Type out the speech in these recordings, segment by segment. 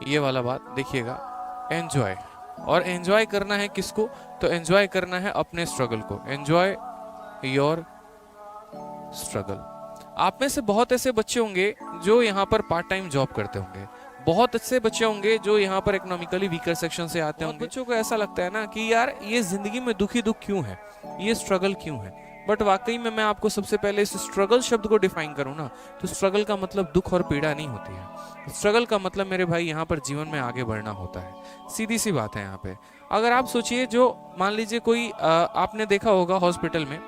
ये वाला बात देखिएगा, एंजॉय। और एंजॉय करना है किसको? तो एंजॉय करना है अपने स्ट्रगल को। Enjoy your struggle. आप में से बहुत ऐसे बच्चे होंगे जो यहाँ पर पार्ट टाइम जॉब करते होंगे, बहुत अच्छे बच्चे होंगे जो यहाँ पर इकोनॉमिकली वीकर सेक्शन से आते होंगे। बच्चों को ऐसा लगता है ना कि यार ये जिंदगी में दुखी दुख क्यों है, ये स्ट्रगल क्यों है। बट वाकई में मैं आपको सबसे पहले इस स्ट्रगल शब्द को डिफाइन करूँ ना, तो स्ट्रगल का मतलब दुख और पीड़ा नहीं होती है। स्ट्रगल का मतलब मेरे भाई यहाँ पर जीवन में आगे बढ़ना होता है। सीधी सी बात है यहाँ पे। अगर आप सोचिए, जो मान लीजिए कोई आपने देखा होगा हॉस्पिटल में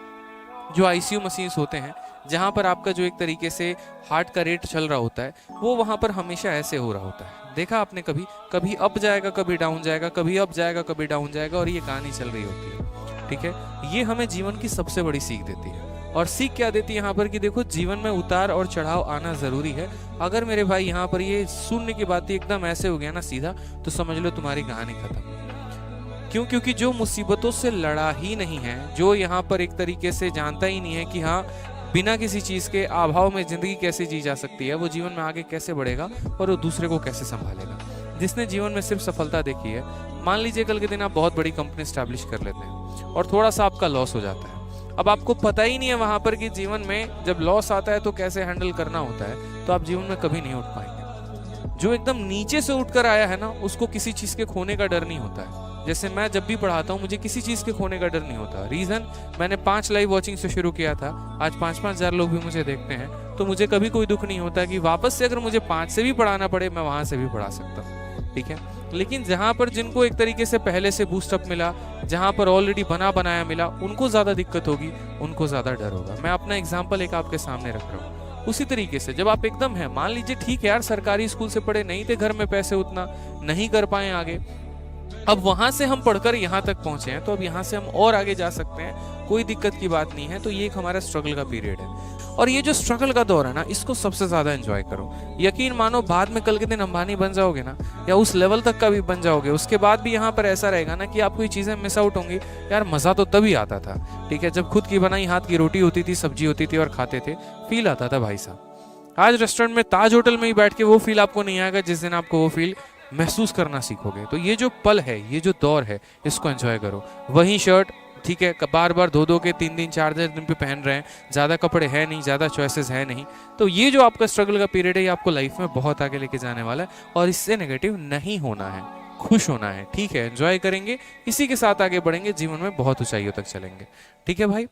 जो आईसीयू मशीन्स होते हैं, जहां पर आपका जो एक तरीके से हार्ट का रेट चल रहा होता है, वो वहां पर हमेशा ऐसे हो रहा होता है। देखा आपने कभी? कभी अप जाएगा, कभी डाउन जाएगा, कभी अप जाएगा, कभी डाउन जाएगा, और ये कहानी चल रही होती है। ठीक है, ये हमें जीवन की सबसे बड़ी सीख देती है। और सीख क्या देती है यहाँ पर कि देखो, जीवन में उतार और चढ़ाव आना जरूरी है। अगर मेरे भाई यहाँ पर ये शून्य की बात एकदम ऐसे हो गया ना सीधा, तो समझ लो तुम्हारी कहानी खत्म। क्यों? क्योंकि जो मुसीबतों से लड़ा ही नहीं है, जो यहाँ पर एक तरीके से जानता ही नहीं है कि हाँ, बिना किसी चीज के अभाव में जिंदगी कैसे जी जा सकती है, वो जीवन में आगे कैसे बढ़ेगा और वो दूसरे को कैसे संभालेगा। जिसने जीवन में सिर्फ सफलता देखी है, मान लीजिए कल के दिन आप बहुत बड़ी कंपनी स्टैब्लिश कर लेते हैं और थोड़ा सा आपका लॉस हो जाता है। अब आपको पता ही नहीं है वहां पर कि जीवन में जब लॉस आता है तो कैसे हैंडल करना होता है, तो आप जीवन में कभी नहीं उठ पाएंगे। जो एकदम नीचे से उठकर आया है ना, उसको किसी चीज के खोने का डर नहीं होता है। जैसे मैं जब भी पढ़ाता हूँ, मुझे किसी चीज के खोने का डर नहीं होता। रीजन, मैंने 5 लाइव वॉचिंग से शुरू किया था, आज 5-5 हजार लोग भी मुझे देखते हैं, तो मुझे कभी कोई दुख नहीं होता कि वापस से अगर मुझे 5 से भी पढ़ाना पड़े, मैं वहां से भी पढ़ा सकता हूँ। ठीक है, लेकिन जहां पर जिनको एक तरीके से पहले से बूस्टअप मिला, जहां पर ऑलरेडी बना बनाया मिला, उनको ज्यादा दिक्कत होगी, उनको ज्यादा डर होगा। मैं अपना एग्जाम्पल एक आपके सामने रख रहा हूँ। उसी तरीके से जब आप एकदम है, मान लीजिए ठीक है यार, सरकारी स्कूल से पढ़े नहीं थे, घर में पैसे उतना नहीं कर पाए आगे, अब वहां से हम पढ़कर यहाँ तक पहुंचे हैं, तो अब यहाँ से हम और आगे जा सकते हैं, कोई दिक्कत की बात नहीं है। तो ये एक हमारा स्ट्रगल का पीरियड है, और ये जो स्ट्रगल का दौर है ना, इसको सबसे ज्यादा एंजॉय करो। यकीन मानो, बाद में कल के दिन अंबानी बन जाओगे ना, या उस लेवल तक का भी बन जाओगे, उसके बाद भी यहाँ पर ऐसा रहेगा ना कि आपको ये चीजें मिस आउट होंगी। यार मजा तो तभी आता था, ठीक है, जब खुद की बनाई हाथ की रोटी होती थी, सब्जी होती थी और खाते थे, फील आता था भाई साहब। आज रेस्टोरेंट में, ताज होटल में ही बैठ के वो फील आपको नहीं आएगा जिस दिन आपको वो फील महसूस करना सीखोगे। तो ये जो पल है, ये जो दौर है, इसको एंजॉय करो। वही शर्ट, ठीक है, बार बार धो धो के 3 दिन 4 दिन पे पहन रहे हैं, ज़्यादा कपड़े हैं नहीं, ज़्यादा चॉइसेस है नहीं। तो ये जो आपका स्ट्रगल का पीरियड है, ये आपको लाइफ में बहुत आगे लेके जाने वाला है, और इससे नेगेटिव नहीं होना है, खुश होना है। ठीक है, एंजॉय करेंगे, इसी के साथ आगे बढ़ेंगे, जीवन में बहुत ऊंचाइयों तक चलेंगे। ठीक है भाई।